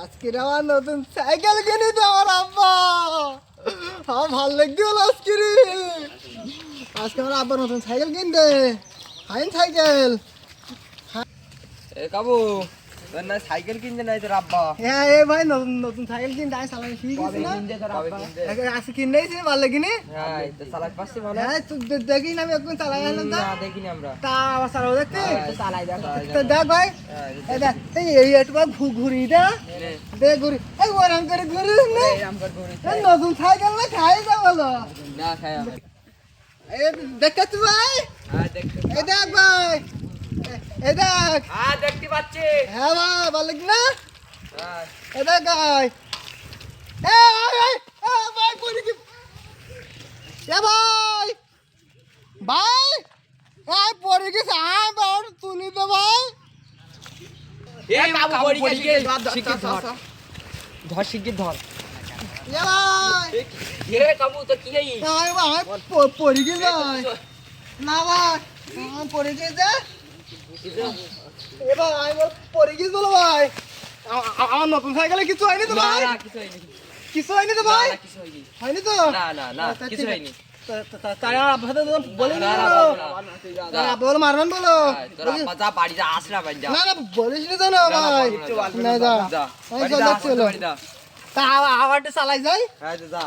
আজকে আমার নতুন সাইকেল কিনে তো আমার আব্বা। আমার ভালো লাগছে বলো আজকে রে। আজকে আমার আব্বা নতুন সাইকেল কিনতে, ফাইন সাইকেল। এ কাবু তোর না সাইকেল কিনতে নাই তোর আব্বা? হ্যাঁ এ ভাই নতুন নতুন সাইকেল কিনতে আমি চালাই শিখেছি না। আজকে কিনেছি ভালো লাগিনি। হ্যাঁ তো চালাতে পারছিস ভালো? হ্যাঁ তুই দেখিস আমি একদম চালাই আনলাম তা। না দেখিনি আমরা। তা আবার চালাবো দেখতে। চালাই দেখ। তো দেখ ভাই, এই দেখ এই একটু ঘুরি দে, দেখ ঘুরি এই ওরাম করে ঘুরি নে। এই নতুন সাইকেল না খাই যা বলো না খাই আমি। এই দেখতে তুই ভাই, হ্যাঁ দেখতে। এই দেখ ভাই, এই দেখ। হ্যাঁ দেখতে পাচ্ছি। হ্যাঁ ভাই ভালো লাগছে না। হ্যাঁ এই দেখ ভাই, এই ভাই পড়ে কি এ ভাই, ভাই এই পড়ে গেছে আয় বাড় তুলি দে ভাই। এই কাবু পড়ি গেছে শিগগির ধর। ধর শিগগির ধর। এ ভাই এ কাবু তো কি এই? ভাই পড়ে গেছে ভাই। না ভাই আমি পড়ে গেছে। এ ভাই আমি পড়ে গেছি বলো ভাই। আমার নতুন সাইকেলে কিছু হয়নি তো না ভাই? না কিছু হয়নি। কিছু হয়নি তো ভাই? না কিছু হয়নি। হয়নি তো? না না না কিছু হয়নি। তাই আর আব্বা সাথে বলিস না। না আব্বা বলে মারবেন বলো। তোর আব্বা যা বাড়ি যা আসরা বাড়ি যা। না না বলিস না তো না ভাই। না যা যা আমি বাড়ি চলে যা যাচ্ছি হলো। বাড়ি যা। তা আবার চালাই যাই। হ্যাঁ যা।